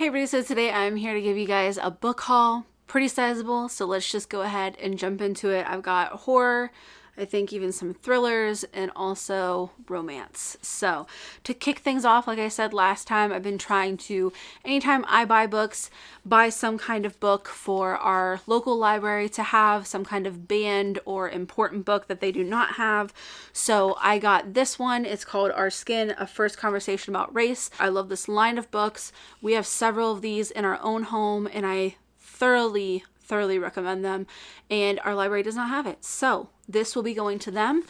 Hey everybody, so today I'm here to give you guys a book haul, pretty sizable, so let's just go ahead and jump into it. I've got horror, I think even some thrillers, and also romance. So to kick things off, like I said last time, I've been trying to, anytime I buy books, buy some kind of book for our local library to have, some kind of banned or important book that they do not have. So I got this one. It's called Our Skin, A First Conversation About Race. I love this line of books. We have several of these in our own home, and I thoroughly recommend them, and our library does not have it. So this will be going to them,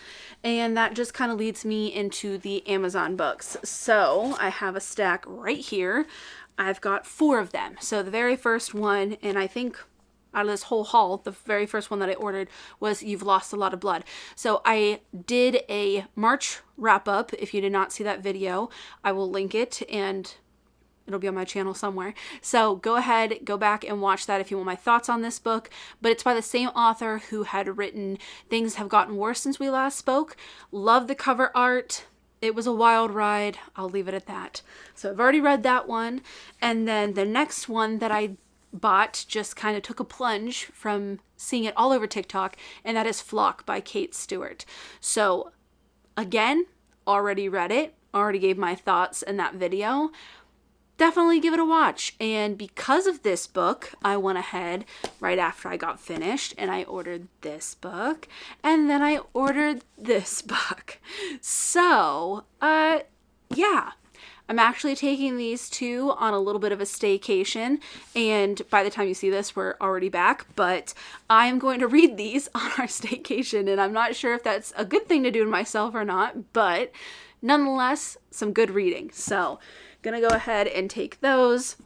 and that just kind of leads me into the Amazon books. So I have a stack right here. I've got 4 of them. So the very first one, and I think out of this whole haul, the very first one that I ordered was You've Lost a Lot of Blood. So I did a March wrap up. If you did not see that video, I will link it, and it'll be on my channel somewhere. So go ahead, go back and watch that if you want my thoughts on this book. But it's by the same author who had written Things Have Gotten Worse Since We Last Spoke. Love the cover art. It was a wild ride. I'll leave it at that. So I've already read that one. And then the next one that I bought, just kind of took a plunge from seeing it all over TikTok, and that is Flock by Kate Stewart. So again, already read it, already gave my thoughts in that video. Definitely give it a watch. And because of this book, I went ahead right after I got finished and I ordered this book, and then I ordered this book. So, yeah. I'm actually taking these 2 on a little bit of a staycation, and by the time you see this, we're already back, but I'm going to read these on our staycation, and I'm not sure if that's a good thing to do to myself or not, but nonetheless, some good reading. So gonna go ahead and take those.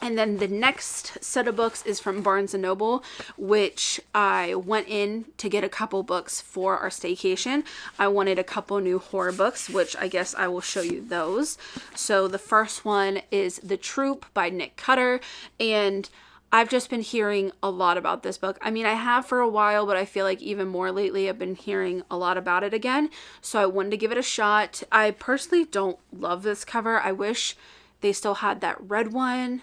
And then the next set of books is from Barnes & Noble, which I went in to get a couple books for our staycation. I wanted a couple new horror books, which I guess I will show you those. So the first one is The Troop by Nick Cutter, and I've just been hearing a lot about this book. I mean, I have for a while, but I feel like even more lately I've been hearing a lot about it again. So I wanted to give it a shot. I personally don't love this cover. I wish they still had that red one.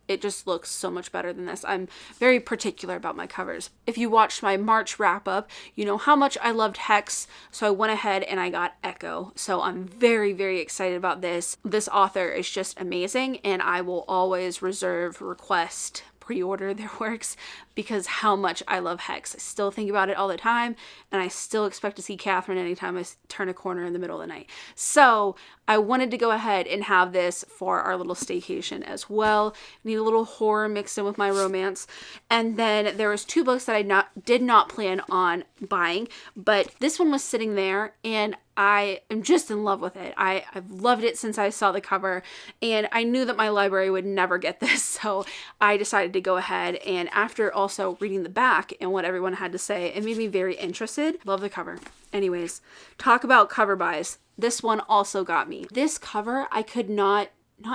It just looks so much better than this. I'm very particular about my covers. If you watched my March wrap up, you know how much I loved Hex, so I went ahead and I got Echo. So I'm very excited about this. This author is just amazing, and I will always request, pre-order their works because how much I love Hex. I still think about it all the time, and I still expect to see Catherine anytime I turn a corner in the middle of the night. So I wanted to go ahead and have this for our little staycation as well. Need a little horror mixed in with my romance. And then there was 2 books that I did not plan on buying, but this one was sitting there, and I am just in love with it. I've loved it since I saw the cover, and I knew that my library would never get this, so I decided to go ahead, and after also reading the back and what everyone had to say, it made me very interested. Love the cover. Anyways, talk about cover buys. This one also got me. This cover, I could not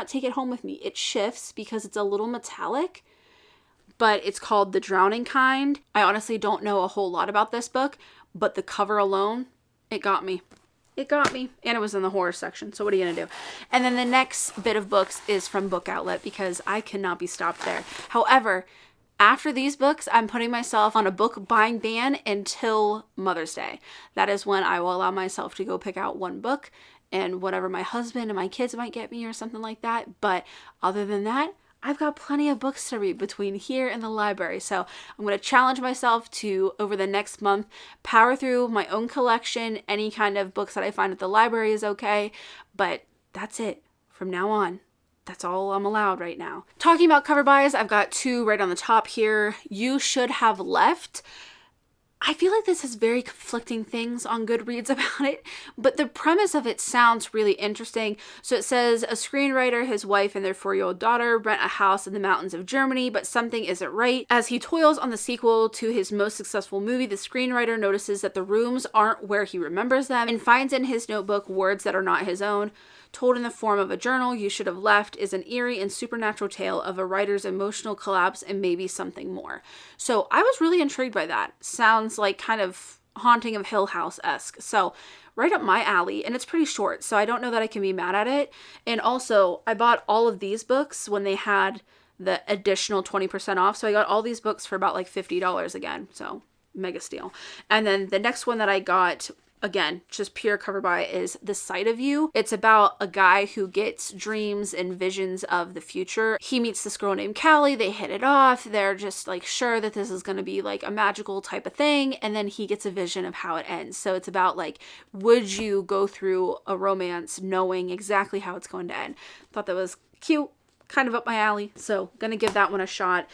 take it home with me. It shifts because it's a little metallic, but it's called The Drowning Kind. I honestly don't know a whole lot about this book, but the cover alone, it got me. It got me, and it was in the horror section, so what are you gonna do? And then the next bit of books is from Book Outlet because I cannot be stopped there. However, after these books, I'm putting myself on a book buying ban until Mother's Day. That is when I will allow myself to go pick out one book and whatever my husband and my kids might get me or something like that. But other than that, I've got plenty of books to read between here and the library. So I'm going to challenge myself to, over the next month, power through my own collection. Any kind of books that I find at the library is okay. But that's it. From now on, that's all I'm allowed right now. Talking about cover buys, I've got 2 right on the top here. You Should Have Left. I feel like this has very conflicting things on Goodreads about it, but the premise of it sounds really interesting. So it says a screenwriter, his wife, and their 4-year-old daughter rent a house in the mountains of Germany, but something isn't right. As he toils on the sequel to his most successful movie, the screenwriter notices that the rooms aren't where he remembers them and finds in his notebook words that are not his own. Told in the form of a journal, You Should Have Left is an eerie and supernatural tale of a writer's emotional collapse and maybe something more. So I was really intrigued by that. Sounds like kind of Haunting of Hill House-esque. So right up my alley, and it's pretty short, so I don't know that I can be mad at it. And also, I bought all of these books when they had the additional 20% off, so I got all these books for about like $50 again, so mega steal. And then the next one that I got, again, just pure cover buy, is The Sight of You. It's about a guy who gets dreams and visions of the future. He meets this girl named Callie. They hit it off. They're just like sure that this is going to be like a magical type of thing. And then he gets a vision of how it ends. So it's about like, would you go through a romance knowing exactly how it's going to end? Thought that was cute, kind of up my alley. So gonna give that one a shot.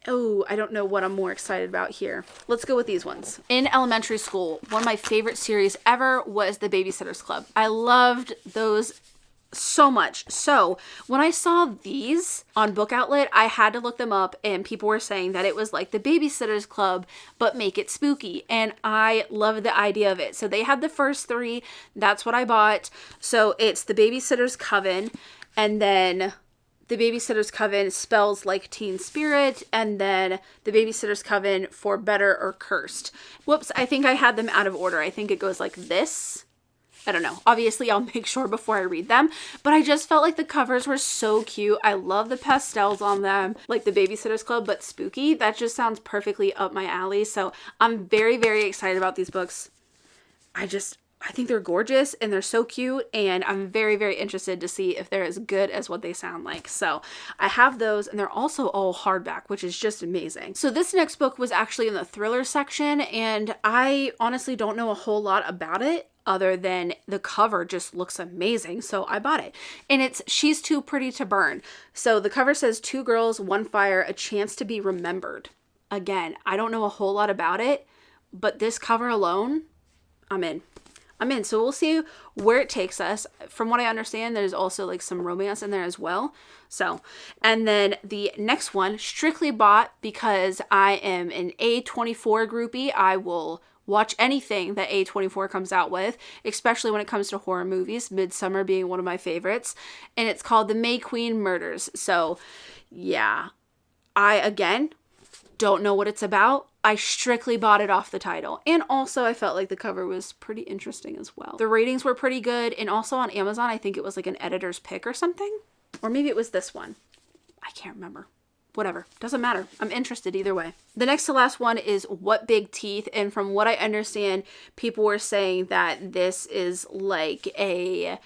Oh, I don't know what I'm more excited about here. Let's go with these ones. In elementary school, one of my favorite series ever was the Babysitters Club. I loved those so much. So when I saw these on Book Outlet, I had to look them up, and people were saying that it was like the Babysitters Club, but make it spooky. And I loved the idea of it. So they had the first three. That's what I bought. So it's the Babysitters Coven, and then the Babysitters Coven spells like teen spirit, and then the Babysitters Coven for better or cursed. Whoops, I think I had them out of order. I think it goes like this. I don't know. Obviously, I'll make sure before I read them, but I just felt like the covers were so cute. I love the pastels on them, like the Babysitters Club, but spooky. That just sounds perfectly up my alley. So I'm very, very excited about these books. I think they're gorgeous and they're so cute, and I'm very, very interested to see if they're as good as what they sound like. So I have those, and they're also all hardback, which is just amazing. So this next book was actually in the thriller section, and I honestly don't know a whole lot about it other than the cover just looks amazing. So I bought it, and it's She's Too Pretty to Burn. So the cover says 2 girls, 1 fire, a chance to be remembered. Again, I don't know a whole lot about it, but this cover alone, I'm in. So we'll see where it takes us. From what I understand, there's also like some romance in there as well. So, and then the next one, strictly bought because I am an A24 groupie. I will watch anything that A24 comes out with, especially when it comes to horror movies, Midsummer being one of my favorites. And it's called The May Queen Murders. So yeah, I, again, don't know what it's about. I strictly bought it off the title. And also I felt like the cover was pretty interesting as well. The ratings were pretty good. And also on Amazon, I think it was like an editor's pick or something. Or maybe it was this one. I can't remember. Whatever. Doesn't matter. I'm interested either way. The next to last one is What Big Teeth. And from what I understand, people were saying that this is like a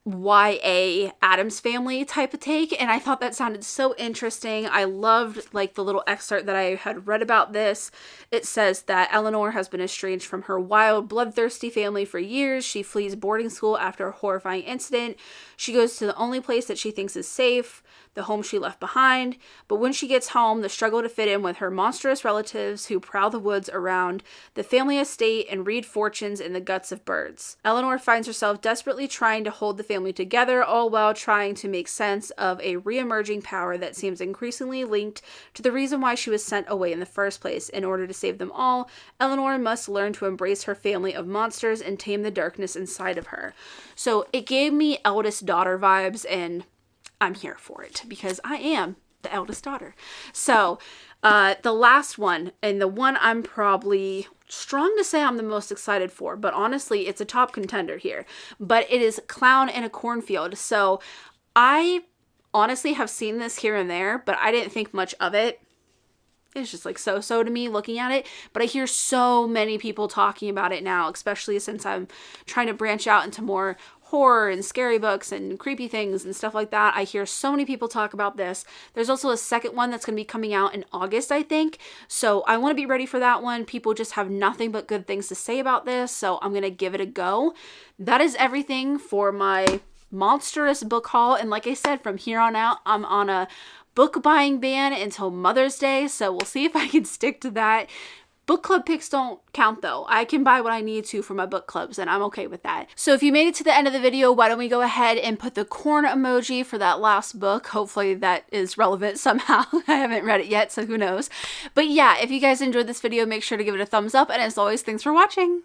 YA Addams Family type of take, and I thought that sounded so interesting. I loved like the little excerpt that I had read about this. It says that Eleanor has been estranged from her wild, bloodthirsty family for years. She flees boarding school after a horrifying incident. She goes to the only place that she thinks is safe, the home she left behind. But when she gets home, the struggle to fit in with her monstrous relatives who prowl the woods around the family estate and read fortunes in the guts of birds. Eleanor finds herself desperately trying to hold the family together, all while trying to make sense of a re-emerging power that seems increasingly linked to the reason why she was sent away in the first place. In order to save them all, Eleanor must learn to embrace her family of monsters and tame the darkness inside of her. So it gave me eldest daughter vibes, and I'm here for it because I am the eldest daughter. So the last one, and the one I'm probably strong to say I'm the most excited for, but honestly, it's a top contender here. But it is Clown in a Cornfield. So I honestly have seen this here and there, but I didn't think much of it. It's just like so-so to me looking at it, but I hear so many people talking about it now, especially since I'm trying to branch out into more horror and scary books and creepy things and stuff like that. I hear so many people talk about this. There's also a second one that's going to be coming out in August, I think. So I want to be ready for that one. People just have nothing but good things to say about this. So I'm going to give it a go. That is everything for my monstrous book haul. And like I said, from here on out, I'm on a book buying ban until Mother's Day. So we'll see if I can stick to that. Book club picks don't count though. I can buy what I need to for my book clubs, and I'm okay with that. So if you made it to the end of the video, why don't we go ahead and put the corn emoji for that last book. Hopefully that is relevant somehow. I haven't read it yet, so who knows. But yeah, if you guys enjoyed this video, make sure to give it a thumbs up, and as always, thanks for watching.